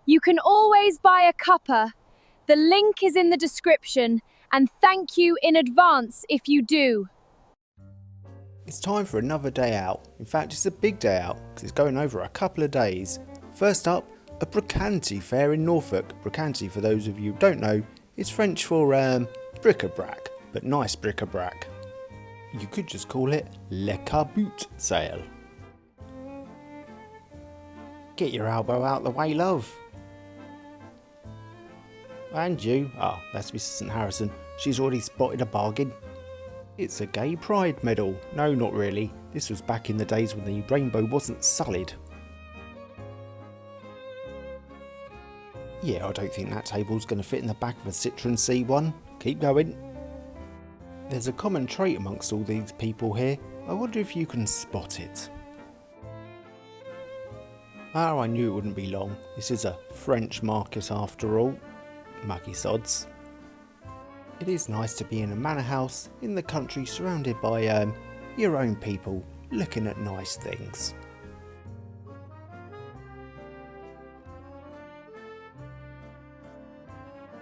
You can always buy a cuppa. The link is in the description, and thank you in advance if you do. It's time for another day out. In fact, it's a big day out because it's going over a couple of days. First up, a Bricanti fair in Norfolk. Bricanti, for those of you who don't know, is French for bric-a-brac, but nice bric-a-brac. You could just call it Le Caboot sale. Get your elbow out the way, love. And you. Ah, that's Mrs. St. Harrison. She's already spotted a bargain. It's a gay pride medal. No, not really. This was back in the days when the rainbow wasn't sullied. Yeah, I don't think that table's going to fit in the back of a Citroen C1. Keep going. There's a common trait amongst all these people here. I wonder if you can spot it. Ah, I knew it wouldn't be long. This is a French market after all. Muggy sods. It is nice to be in a manor house in the country surrounded by your own people looking at nice things.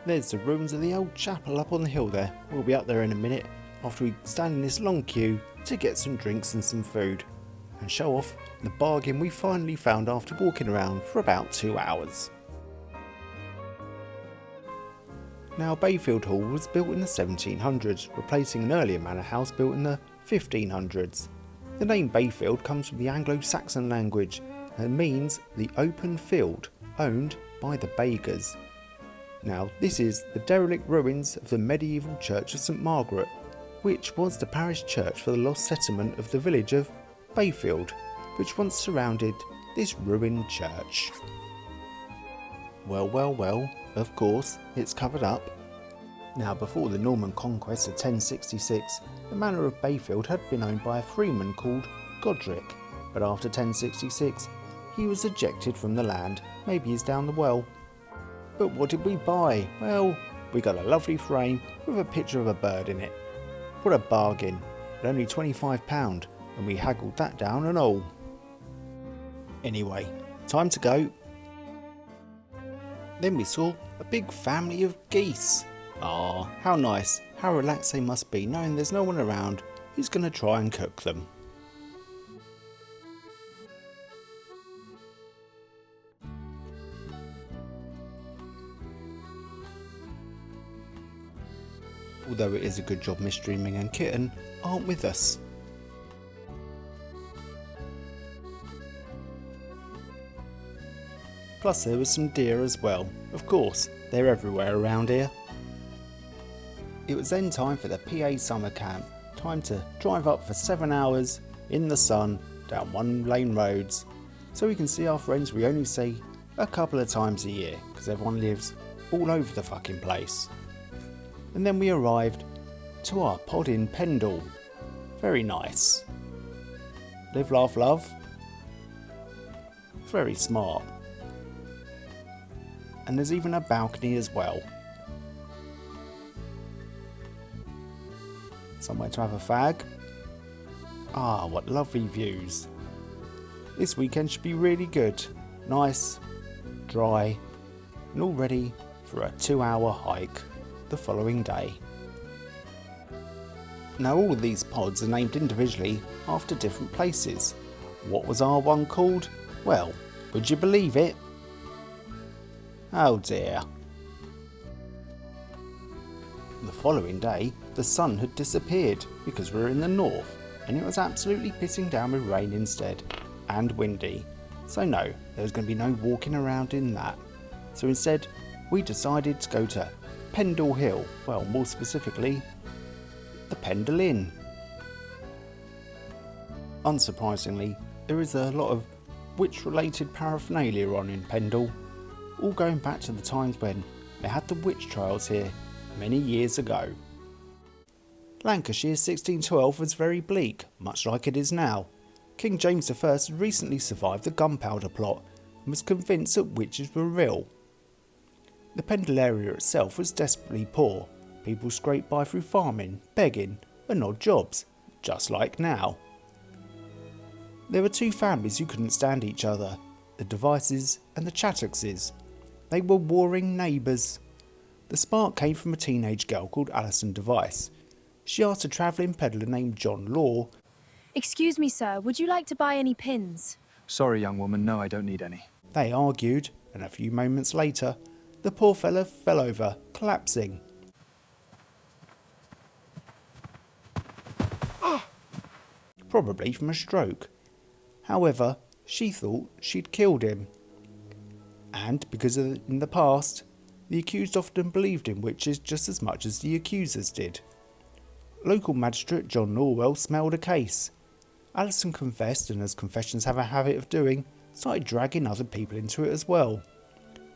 There's the ruins of the old chapel up on the hill there. We'll be up there in a minute after we stand in this long queue to get some drinks and some food and show off the bargain we finally found after walking around for about 2 hours. Now, Bayfield Hall was built in the 1700s, replacing an earlier manor house built in the 1500s. The name Bayfield comes from the Anglo-Saxon language and means the open field owned by the Bagers. Now, this is the derelict ruins of the medieval Church of St Margaret, which was the parish church for the lost settlement of the village of Bayfield, which once surrounded this ruined church. Well, of course, it's covered up. Now, before the Norman conquest of 1066, the manor of Bayfield had been owned by a freeman called Godric, but after 1066, he was ejected from the land. Maybe he's down the well. But what did we buy? Well, we got a lovely frame with a picture of a bird in it. What a bargain, at only £25, and we haggled that down and all. Anyway, time to go. Then we saw a big family of geese. Ah, how nice, how relaxed they must be knowing there's no one around who's going to try and cook them. Although it is a good job Miss Dreaming and Kitten aren't with us. Plus there was some deer as well. Of course, they're everywhere around here. It was then time for the PA summer camp. Time to drive up for 7 hours in the sun down one-lane roads so we can see our friends we only see a couple of times a year because everyone lives all over the fucking place. And then we arrived to our pod in Pendle. Very nice. Live, laugh, love. Very smart. And there's even a balcony as well. Somewhere to have a fag. Ah, what lovely views. This weekend should be really good. Nice, dry, and all ready for a 2-hour hike the following day. Now all of these pods are named individually after different places. What was our one called? Well, would you believe it? Oh dear. The following day, the sun had disappeared because we were in the north and it was absolutely pissing down with rain instead, and windy. So no, there was going to be no walking around in that. So instead, we decided to go to Pendle Hill, well, more specifically, the Pendle Inn. Unsurprisingly, there is a lot of witch-related paraphernalia on in Pendle, all going back to the times when they had the witch trials here many years ago. Lancashire 1612 was very bleak, much like it is now. King James I had recently survived the gunpowder plot and was convinced that witches were real. The Pendle area itself was desperately poor. People scraped by through farming, begging and odd jobs, just like now. There were two families who couldn't stand each other, the Devices and the Chattoxes. They were warring neighbours. The spark came from a teenage girl called Alison Device. She asked a travelling peddler named John Law. Excuse me, sir, would you like to buy any pins? Sorry, young woman, no, I don't need any. They argued, and a few moments later, the poor fellow fell over, collapsing. Probably from a stroke. However, she thought she'd killed him. And because in the past, the accused often believed in witches just as much as the accusers did. Local magistrate John Norwell smelled a case. Alison confessed, and as confessions have a habit of doing, started dragging other people into it as well.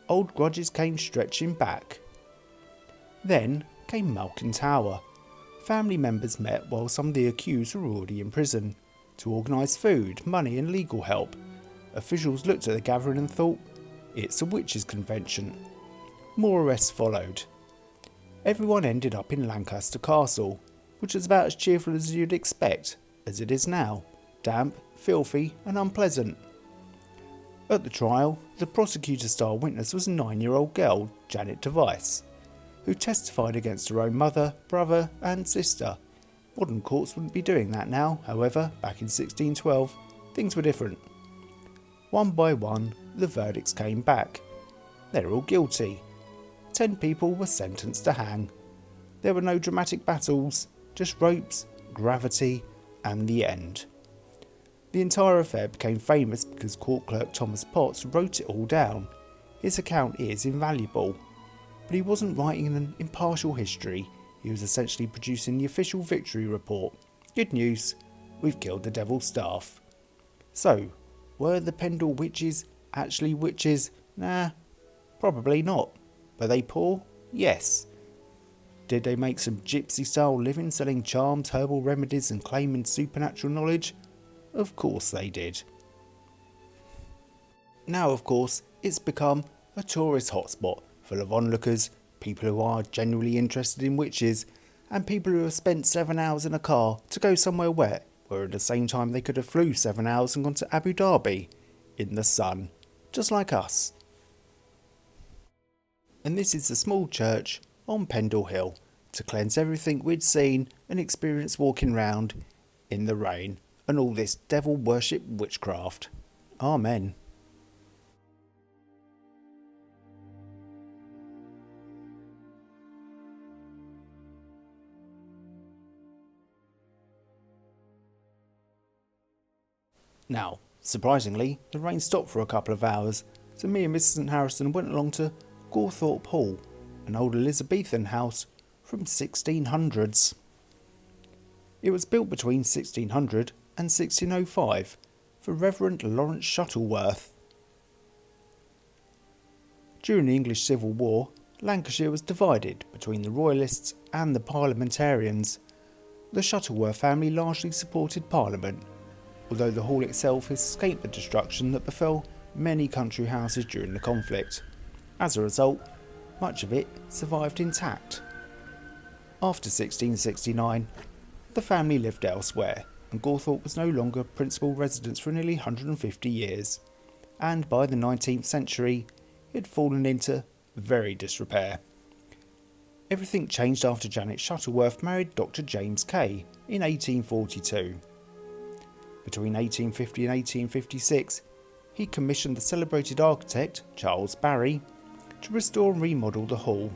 Old grudges came stretching back. Then came Malkin Tower. Family members met while some of the accused were already in prison, to organise food, money and legal help. Officials looked at the gathering and thought, it's a witches' convention. More arrests followed. Everyone ended up in Lancaster Castle, which was about as cheerful as you'd expect, as it is now, damp, filthy and unpleasant. At the trial, the prosecutor-style witness was a 9-year-old girl, Janet Device, who testified against her own mother, brother and sister. Modern courts wouldn't be doing that now, however, back in 1612, things were different. One by one, the verdicts came back. They're all guilty. 10 people were sentenced to hang. There were no dramatic battles, just ropes, gravity and the end. The entire affair became famous because court clerk Thomas Potts wrote it all down. His account is invaluable. But he wasn't writing an impartial history, he was essentially producing the official victory report. Good news, we've killed the devil's staff. So, were the Pendle witches actually witches? Nah, probably not. Were they poor? Yes. Did they make some gypsy style living selling charms, herbal remedies and claiming supernatural knowledge? Of course they did. Now of course it's become a tourist hotspot full of onlookers, people who are genuinely interested in witches and people who have spent 7 hours in a car to go somewhere wet, where at the same time they could have flew 7 hours and gone to Abu Dhabi in the sun, just like us. And this is the small church on Pendle Hill to cleanse everything we'd seen and experienced walking round in the rain and all this devil worship witchcraft. Amen. Now, surprisingly, the rain stopped for a couple of hours, so me and Mrs. St. Harrison went along to Gawthorpe Hall, an old Elizabethan house from 1600s. It was built between 1600 and 1605 for Reverend Lawrence Shuttleworth. During the English Civil War, Lancashire was divided between the Royalists and the Parliamentarians. The Shuttleworth family largely supported Parliament, although the hall itself escaped the destruction that befell many country houses during the conflict. As a result, much of it survived intact. After 1669, the family lived elsewhere, and Gawthorpe was no longer principal residence for nearly 150 years, and by the 19th century, it had fallen into very disrepair. Everything changed after Janet Shuttleworth married Dr. James Kay in 1842. Between 1850 and 1856, he commissioned the celebrated architect Charles Barry to restore and remodel the hall.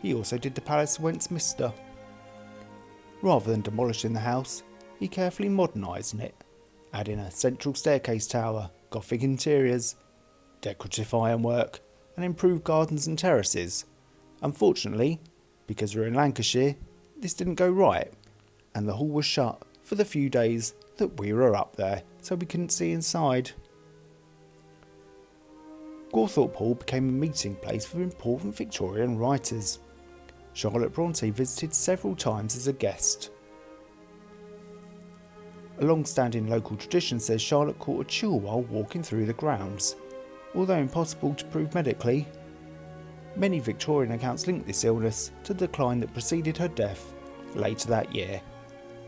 He also did the Palace of Westminster. Rather than demolishing the house, he carefully modernised it, adding a central staircase tower, Gothic interiors, decorative ironwork, and improved gardens and terraces. Unfortunately, because we're in Lancashire, this didn't go right, and the hall was shut for the few days that we were up there, so we couldn't see inside. Gawthorpe Hall became a meeting place for important Victorian writers. Charlotte Bronte visited several times as a guest. A long-standing local tradition says Charlotte caught a chill while walking through the grounds. Although impossible to prove medically, many Victorian accounts link this illness to the decline that preceded her death later that year.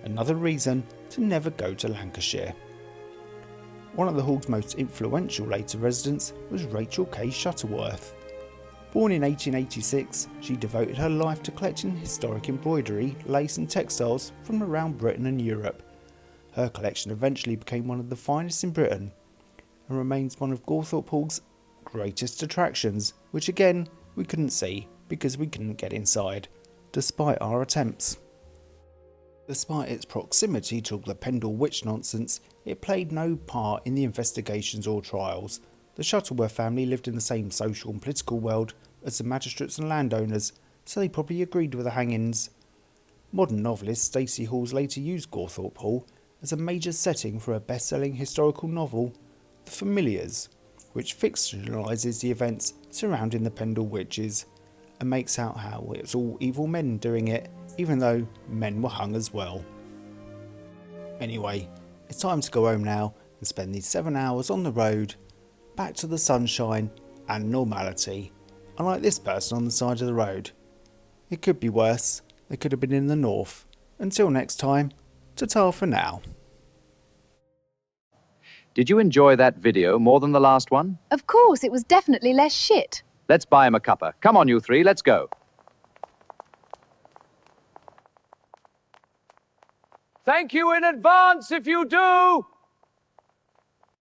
Another reason to never go to Lancashire. One of the hall's most influential later residents was Rachel K. Shuttleworth. Born in 1886, she devoted her life to collecting historic embroidery, lace and textiles from around Britain and Europe. Her collection eventually became one of the finest in Britain and remains one of Gawthorpe Hall's greatest attractions, which again we couldn't see because we couldn't get inside, despite our attempts. Despite its proximity to the Pendle witch nonsense, it played no part in the investigations or trials. The Shuttleworth family lived in the same social and political world as the magistrates and landowners, so they probably agreed with the hangings. Modern novelist Stacey Halls later used Gawthorpe Hall as a major setting for her best-selling historical novel, The Familiars, which fictionalises the events surrounding the Pendle witches and makes out how it's all evil men doing it, even though men were hung as well. Anyway, it's time to go home now and spend these 7 hours on the road, back to the sunshine and normality, unlike this person on the side of the road. It could be worse, they could have been in the north. Until next time, ta-ta for now. Did you enjoy that video more than the last one? Of course, it was definitely less shit. Let's buy him a cuppa. Come on, you three, let's go. Thank you in advance if you do!